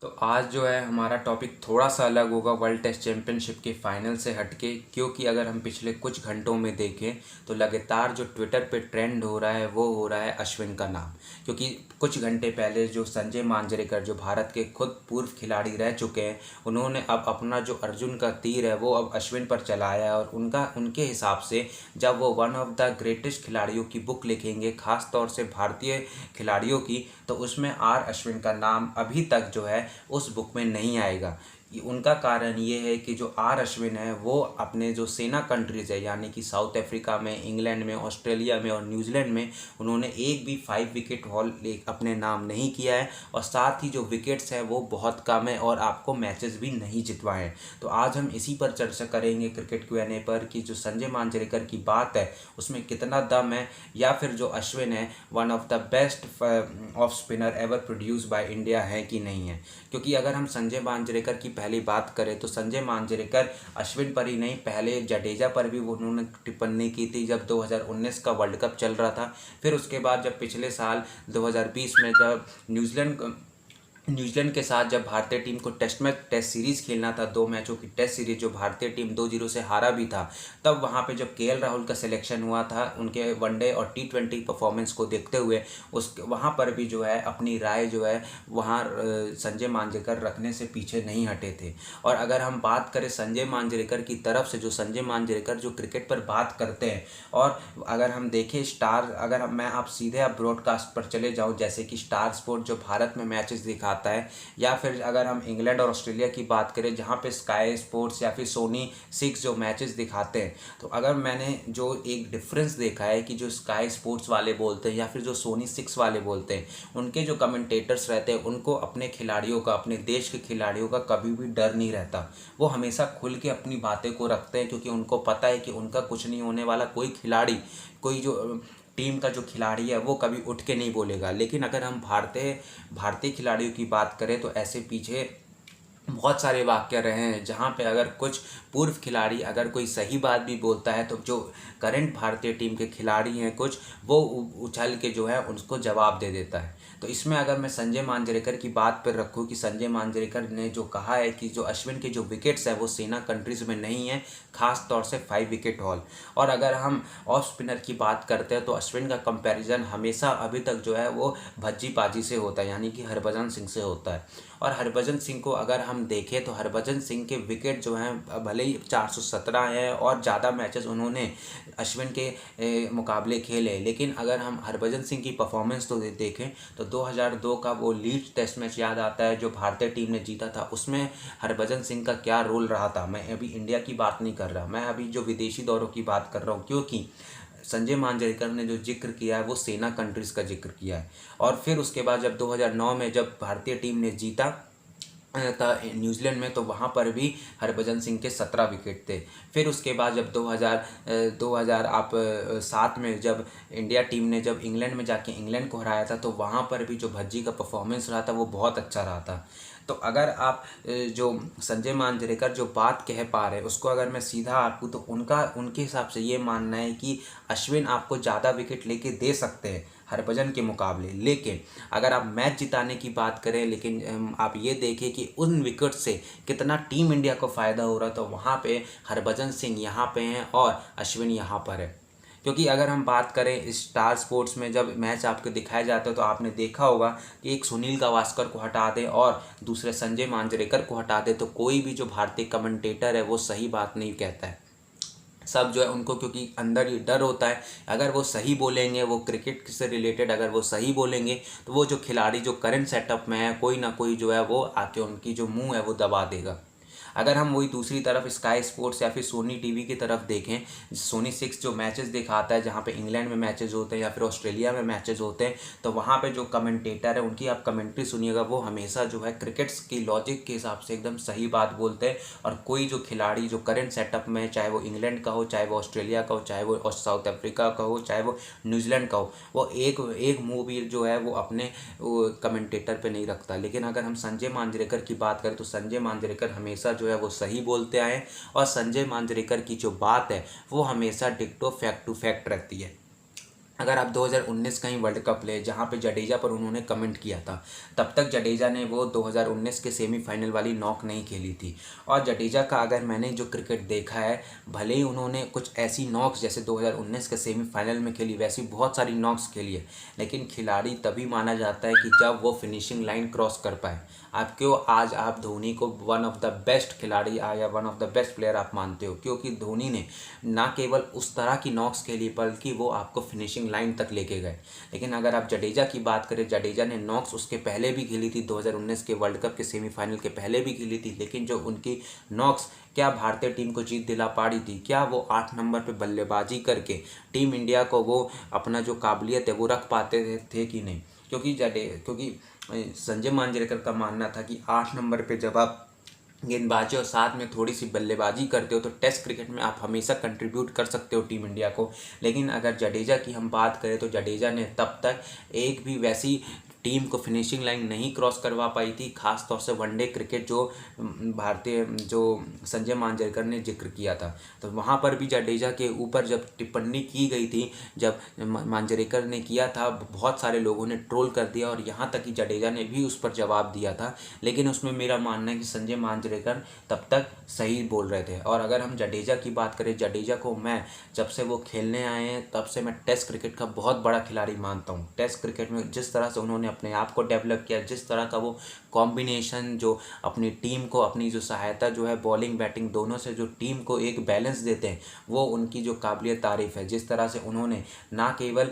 तो आज जो है हमारा टॉपिक थोड़ा सा अलग होगा वर्ल्ड टेस्ट चैंपियनशिप के फाइनल से हटके, क्योंकि अगर हम पिछले कुछ घंटों में देखें तो लगातार जो ट्विटर पे ट्रेंड हो रहा है वो हो रहा है अश्विन का नाम। क्योंकि कुछ घंटे पहले जो संजय मांजरेकर जो भारत के खुद पूर्व खिलाड़ी रह चुके हैं, उन्होंने अब अपना जो अर्जुन का तीर है वो अब अश्विन पर चलाया है। और उनके हिसाब से जब वो वन ऑफ द ग्रेटेस्ट खिलाड़ियों की बुक लिखेंगे, खास तौर से भारतीय खिलाड़ियों की, तो उसमें आर अश्विन का नाम अभी तक जो है उस बुक में नहीं आएगा। उनका कारण ये है कि जो आर अश्विन है वो अपने जो सेना कंट्रीज़ है, यानी कि साउथ अफ्रीका में, इंग्लैंड में, ऑस्ट्रेलिया में और न्यूजीलैंड में, उन्होंने एक भी 5 विकेट हॉल अपने नाम नहीं किया है। और साथ ही जो विकेट्स हैं वो बहुत कम है और आपको मैचेस भी नहीं जितवाए हैं। तो आज हम इसी पर चर्चा करेंगे क्रिकेट Q&A पर कि जो संजय मांजरेकर की बात है उसमें कितना दम है, या फिर जो अश्विन है one of the best off spinner ever produce by India है कि नहीं है। क्योंकि अगर हम संजय मांजरेकर की पहली बात करें तो संजय मांजरेकर अश्विन पर ही नहीं, पहले जडेजा पर भी उन्होंने टिप्पणी की थी जब 2019 का वर्ल्ड कप चल रहा था। फिर उसके बाद जब पिछले साल 2020 में जब न्यूजीलैंड के साथ जब भारतीय टीम को टेस्ट सीरीज़ खेलना था, 2 मैचों की टेस्ट सीरीज जो भारतीय टीम 2-0 से हारा भी था, तब वहाँ पे जब KL राहुल का सिलेक्शन हुआ था, उनके वनडे और T20 परफॉर्मेंस को देखते हुए उस वहाँ पर भी जो है अपनी राय जो है वहाँ संजय मांजरेकर रखने से पीछे नहीं हटे थे। और अगर हम बात करें संजय मांजरेकर की तरफ से, जो संजय मांजरेकर जो क्रिकेट पर बात करते हैं, और अगर हम देखें स्टार, अगर मैं आप सीधे आप ब्रॉडकास्ट पर चले जाऊँ जैसे कि स्टार स्पोर्ट जो भारत में मैचेस दिखाता है, या फिर अगर हम इंग्लैंड और ऑस्ट्रेलिया की बात करें जहाँ पे स्काई स्पोर्ट्स या फिर सोनी 6 जो मैचेस दिखाते हैं, तो अगर मैंने जो एक डिफरेंस देखा है कि जो स्काई स्पोर्ट्स वाले बोलते हैं या फिर जो सोनी 6 वाले बोलते हैं, उनके जो कमेंटेटर्स रहते हैं उनको अपने खिलाड़ियों का, अपने देश के खिलाड़ियों का कभी भी डर नहीं रहता। वो हमेशा खुल के अपनी बातें को रखते हैं, क्योंकि उनको पता है कि उनका कुछ नहीं होने वाला। कोई खिलाड़ी, कोई जो टीम का जो खिलाड़ी है वो कभी उठ के नहीं बोलेगा। लेकिन अगर हम भारतीय खिलाड़ियों की बात करें तो ऐसे पीछे बहुत सारे वाक्य रहे हैं जहाँ पे अगर कुछ पूर्व खिलाड़ी अगर कोई सही बात भी बोलता है तो जो करंट भारतीय टीम के खिलाड़ी हैं कुछ, वो उछल के जो है उसको जवाब दे देता है। तो इसमें अगर मैं संजय मांजरेकर की बात पर रखूँ कि संजय मांजरेकर ने जो कहा है कि जो अश्विन के जो विकेट्स है वो सेना कंट्रीज़ में नहीं है, खास तौर से 5 विकेट हॉल। और अगर हम ऑफ स्पिनर की बात करते हैं तो अश्विन का कंपैरिजन हमेशा अभी तक जो है वो भज्जी पाजी से होता है, यानी कि हरभजन सिंह से होता है। और हरभजन सिंह को अगर हम देखें तो हरभजन सिंह के विकेट जो हैं भले ही 417 हैं और ज़्यादा मैचेस उन्होंने अश्विन के मुकाबले खेले, लेकिन अगर हम हरभजन सिंह की परफॉर्मेंस तो देखें तो 2002 का वो लीड्स टेस्ट मैच याद आता है जो भारतीय टीम ने जीता था, उसमें हरभजन सिंह का क्या रोल रहा था। मैं अभी इंडिया की बात नहीं कर रहा, मैं अभी जो विदेशी दौरों की बात कर रहा हूँ, क्योंकि संजय मांजरेकर ने जो जिक्र किया है वो सेना कंट्रीज़ का जिक्र किया है। और फिर उसके बाद जब 2009 में जब भारतीय टीम ने जीता था न्यूजीलैंड में, तो वहाँ पर भी हरभजन सिंह के 17 विकेट थे। फिर उसके बाद जब 2000 आप 7 में जब इंडिया टीम ने जब इंग्लैंड में जाके इंग्लैंड को हराया था, तो वहाँ पर भी जो भज्जी का परफॉर्मेंस रहा था वो बहुत अच्छा रहा था। तो अगर आप जो संजय मांजरेकर जो बात कह पा रहे हैं उसको अगर मैं सीधा आपको, तो उनके हिसाब से ये मानना है कि अश्विन आपको ज़्यादा विकेट लेके दे सकते हैं हरभजन के मुकाबले। लेकिन अगर आप मैच जिताने की बात करें, लेकिन आप ये देखें कि उन विकेट से कितना टीम इंडिया को फ़ायदा हो रहा, तो वहाँ पे हरभजन सिंह यहाँ पे हैं और अश्विन यहाँ पर है। क्योंकि अगर हम बात करें स्टार स्पोर्ट्स में जब मैच आपको दिखाए जाते हैं तो आपने देखा होगा कि एक सुनील गावस्कर को हटा दें और दूसरे संजय मांजरेकर को हटा दें तो कोई भी जो भारतीय कमेंटेटर है वो सही बात नहीं कहता है। सब जो है उनको, क्योंकि अंदर ये डर होता है अगर वो सही बोलेंगे, वो क्रिकेट से रिलेटेड अगर वो सही बोलेंगे तो वो जो खिलाड़ी जो करंट सेटअप में है कोई ना कोई जो है वो आके उनकी जो मुंह है वो दबा देगा। अगर हम वही दूसरी तरफ स्काई स्पोर्ट्स या फिर सोनी टीवी की तरफ देखें, सोनी 6 जो मैचेस दिखाता है जहाँ पे इंग्लैंड में मैचेस होते हैं या फिर ऑस्ट्रेलिया में मैचेस होते हैं, तो वहाँ पे जो कमेंटेटर है उनकी आप कमेंट्री सुनिएगा, वो हमेशा जो है क्रिकेट्स की लॉजिक के हिसाब से एकदम सही बात बोलते हैं। और कोई जो खिलाड़ी जो करंट सेटअप में, चाहे वो इंग्लैंड का हो, चाहे वो ऑस्ट्रेलिया का हो, चाहे वो साउथ अफ्रीका का हो, चाहे वो न्यूजीलैंड का हो, वो एक मुँह भी जो है वो अपने कमेंटेटर पे नहीं रखता। लेकिन अगर हम संजय मांजरेकर की बात करें तो संजय मांजरेकर हमेशा जो है वो सही बोलते आए, और संजय मांजरेकर की जो बात है वो हमेशा डिक्टो फैक्ट टू फैक्ट रहती है। अगर आप 2019 का ही वर्ल्ड कप ले जहाँ पे जडेजा पर उन्होंने कमेंट किया था, तब तक जडेजा ने वो 2019 के सेमीफाइनल वाली नॉक नहीं खेली थी। और जडेजा का अगर मैंने जो क्रिकेट देखा है, भले ही उन्होंने कुछ ऐसी नॉक्स जैसे 2019 के सेमीफाइनल में खेली, वैसी बहुत सारी नॉक्स खेली है, लेकिन खिलाड़ी तभी माना जाता है कि जब वो फिनिशिंग लाइन क्रॉस कर पाए। आप क्यों आज आप धोनी को वन ऑफ द बेस्ट खिलाड़ी या one of the best player आप मानते हो? क्योंकि धोनी ने ना केवल उस तरह की नॉक्स खेली, बल्कि वो आपको फिनिशिंग लाइन तक लेके गए। लेकिन अगर आप जडेजा की बात करें, जडेजा ने नॉक्स उसके पहले भी खेली थी, 2019 के वर्ल्ड कप के सेमीफाइनल के पहले भी खेली थी, लेकिन जो उनकी नॉक्स क्या भारतीय टीम को जीत दिला पा रही थी? क्या वो 8 नंबर पे बल्लेबाजी करके टीम इंडिया को वो अपना जो काबिलियत है वो रख पाते थे कि नहीं? क्योंकि संजय मांजरेकर का मानना था कि 8 नंबर पे जब आप गेंदबाजी और साथ में थोड़ी सी बल्लेबाजी करते हो तो टेस्ट क्रिकेट में आप हमेशा कंट्रीब्यूट कर सकते हो टीम इंडिया को। लेकिन अगर जडेजा की हम बात करें तो जडेजा ने तब तक एक भी वैसी टीम को फिनिशिंग लाइन नहीं क्रॉस करवा पाई थी, खास तौर से वनडे क्रिकेट जो भारतीय जो संजय मांजरेकर ने जिक्र किया था। तो वहाँ पर भी जडेजा के ऊपर जब टिप्पणी की गई थी, जब मांजरेकर ने किया था, बहुत सारे लोगों ने ट्रोल कर दिया और यहाँ तक कि जडेजा ने भी उस पर जवाब दिया था। लेकिन उसमें मेरा मानना है कि संजय मांजरेकर तब तक सही बोल रहे थे। और अगर हम जडेजा की बात करें, जडेजा को मैं जब से वो खेलने आए हैं तब से मैं टेस्ट क्रिकेट का बहुत बड़ा खिलाड़ी मानता हूँ। टेस्ट क्रिकेट में जिस तरह से उन्होंने अपने आप को डेवलप किया, जिस तरह का वो कॉम्बिनेशन जो अपनी टीम को, अपनी जो सहायता जो है बॉलिंग बैटिंग दोनों से जो टीम को एक बैलेंस देते हैं, वो उनकी जो काबिलियत तारीफ़ है। जिस तरह से उन्होंने ना केवल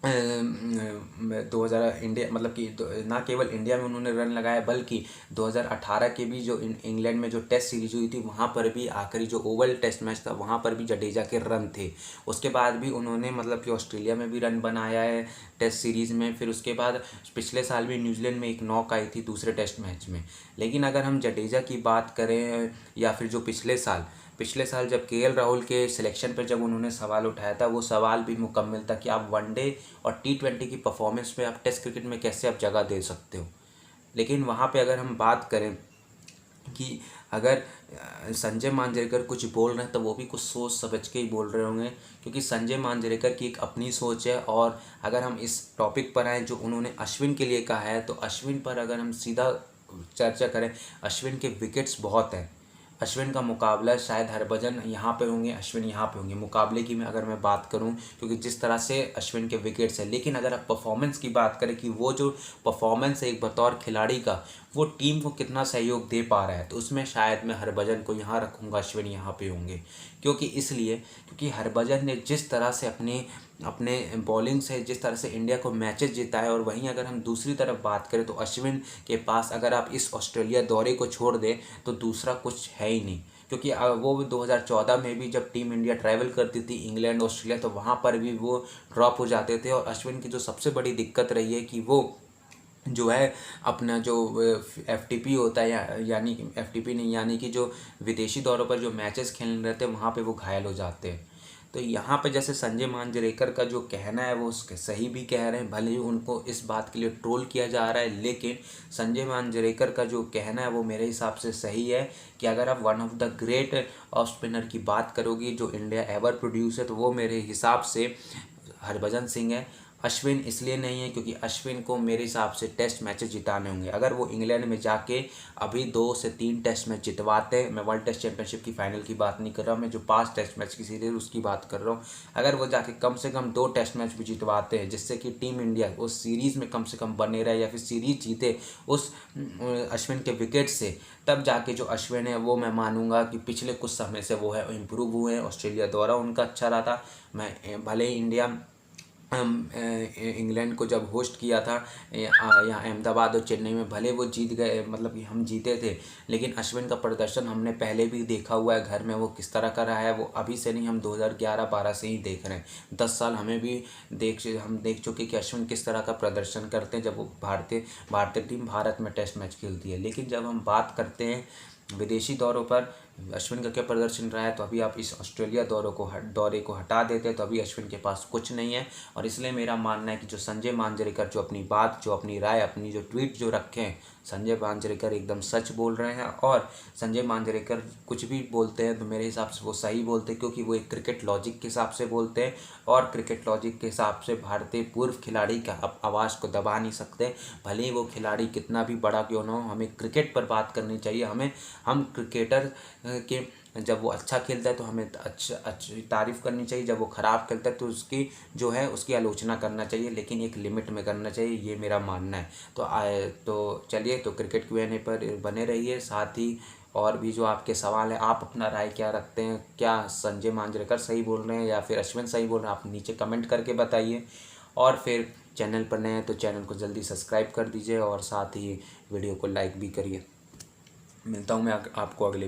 2000 इंडिया मतलब कि ना केवल इंडिया में उन्होंने रन लगाया, बल्कि 2018 के भी जो इंग्लैंड में जो टेस्ट सीरीज हुई थी वहाँ पर भी आखिरी जो ओवल टेस्ट मैच था वहाँ पर भी जडेजा के रन थे। उसके बाद भी उन्होंने मतलब कि ऑस्ट्रेलिया में भी रन बनाया है टेस्ट सीरीज़ में। फिर उसके बाद पिछले साल भी न्यूजीलैंड में एक नॉक आई थी दूसरे टेस्ट मैच में। लेकिन अगर हम जडेजा की बात करें, या फिर जो पिछले साल जब केएल राहुल के सिलेक्शन पर जब उन्होंने सवाल उठाया था, वो सवाल भी मुकम्मल था कि आप वनडे और T20 की परफॉर्मेंस में आप टेस्ट क्रिकेट में कैसे आप जगह दे सकते हो। लेकिन वहाँ पे अगर हम बात करें कि अगर संजय मांजरेकर कुछ बोल रहे हैं तो वो भी कुछ सोच समझ के ही बोल रहे होंगे, क्योंकि संजय मांजरेकर की एक अपनी सोच है। और अगर हम इस टॉपिक पर आएँ जो उन्होंने अश्विन के लिए कहा है, तो अश्विन पर अगर हम सीधा चर्चा करें, अश्विन के विकेट्स बहुत हैं। अश्विन का मुकाबला शायद हरभजन यहाँ पे होंगे, अश्विन यहाँ पे होंगे मुकाबले की अगर मैं बात करूँ, क्योंकि जिस तरह से अश्विन के विकेट्स हैं। लेकिन अगर आप परफॉर्मेंस की बात करें कि वो जो परफॉर्मेंस है एक बतौर खिलाड़ी का, वो टीम को कितना सहयोग दे पा रहा है, तो उसमें शायद मैं हरभजन को यहाँ रखूँगा, अश्विन यहाँ पे होंगे। क्योंकि हरभजन ने जिस तरह से अपने बॉलिंग से जिस तरह से इंडिया को मैचेस जिताए, और वहीं अगर हम दूसरी तरफ बात करें तो अश्विन के पास अगर आप इस ऑस्ट्रेलिया दौरे को छोड़ दें तो दूसरा कुछ है ही नहीं। क्योंकि वो 2014 में भी जब टीम इंडिया ट्रैवल करती थी इंग्लैंड ऑस्ट्रेलिया, तो वहाँ पर भी वो ड्रॉप हो जाते थे। और अश्विन की जो सबसे बड़ी दिक्कत रही है कि वो जो है अपना जो FTP होता है, यानी कि FTP नहीं, यानी कि जो विदेशी दौरों पर जो मैचेस खेलने रहते हैं वहाँ पे वो घायल हो जाते हैं। तो यहाँ पे जैसे संजय मांजरेकर का जो कहना है वो उसके सही भी कह रहे हैं, भले ही उनको इस बात के लिए ट्रोल किया जा रहा है, लेकिन संजय मांजरेकर का जो कहना है वो मेरे हिसाब से सही है कि अगर आप one of the great off spinner की बात करोगे जो इंडिया एवर प्रोड्यूस है, तो वो मेरे हिसाब से हरभजन सिंह है। अश्विन इसलिए नहीं है क्योंकि अश्विन को मेरे हिसाब से टेस्ट मैचेस जिताने होंगे। अगर वो इंग्लैंड में जाके अभी 2 से 3 टेस्ट मैच जितवाते हैं, मैं वर्ल्ड टेस्ट चैंपियनशिप की फाइनल की बात नहीं कर रहा हूँ, मैं जो 5 टेस्ट मैच की सीरीज उसकी बात कर रहा हूँ। अगर वो जाके कम से कम 2 टेस्ट मैच भी जितवाते हैं, जिससे कि टीम इंडिया उस सीरीज़ में कम से कम बने रहे या फिर सीरीज जीते उस अश्विन के विकेट से, तब जाके जो अश्विन है वो मैं मानूंगा कि पिछले कुछ समय से वो है इम्प्रूव हुए हैं। ऑस्ट्रेलिया दौरा उनका अच्छा रहा था। मैं भले ही इंडिया इंग्लैंड को जब होस्ट किया था यहाँ अहमदाबाद और चेन्नई में, भले वो जीत गए, मतलब कि हम जीते थे, लेकिन अश्विन का प्रदर्शन हमने पहले भी देखा हुआ है घर में वो किस तरह का रहा है। वो अभी से नहीं, हम 2011-12 से ही देख रहे हैं, 10 साल हमें भी हम देख चुके कि अश्विन किस तरह का प्रदर्शन करते हैं जब वो भारतीय टीम भारत में टेस्ट मैच खेलती है। लेकिन जब हम बात करते हैं विदेशी दौरों पर अश्विन का क्या प्रदर्शन रहा है, तो अभी आप इस ऑस्ट्रेलिया दौरे को हटा देते तो अभी अश्विन के पास कुछ नहीं है। और इसलिए मेरा मानना है कि जो संजय मांजरेकर जो अपनी बात, जो अपनी राय, अपनी जो ट्वीट जो रखे हैं, संजय मांजरेकर एकदम सच बोल रहे हैं। और संजय मांजरेकर कुछ भी बोलते हैं तो मेरे हिसाब से वो सही बोलते हैं, क्योंकि वो एक क्रिकेट लॉजिक के हिसाब से बोलते हैं। और क्रिकेट लॉजिक के हिसाब से भारतीय पूर्व खिलाड़ी का आवाज़ को दबा नहीं सकते, भले ही वो खिलाड़ी कितना भी बड़ा क्यों ना हो। हमें क्रिकेट पर बात करनी चाहिए। हम क्रिकेटर के जब वो अच्छा खेलता है तो हमें अच्छी तारीफ़ करनी चाहिए, जब वो ख़राब खेलता है तो उसकी जो है उसकी आलोचना करना चाहिए, लेकिन एक लिमिट में करना चाहिए, ये मेरा मानना है। तो चलिए, तो क्रिकेट Q&A पर बने रहिए। साथ ही और भी जो आपके सवाल हैं, आप अपना राय क्या रखते हैं, क्या संजय मांजरेकर सही बोल रहे हैं या फिर अश्विन सही बोल रहे हैं, आप नीचे कमेंट करके बताइए। और फिर चैनल पर नए हैं तो चैनल को जल्दी सब्सक्राइब कर दीजिए और साथ ही वीडियो को लाइक भी करिए। मिलता हूँ मैं आपको अगले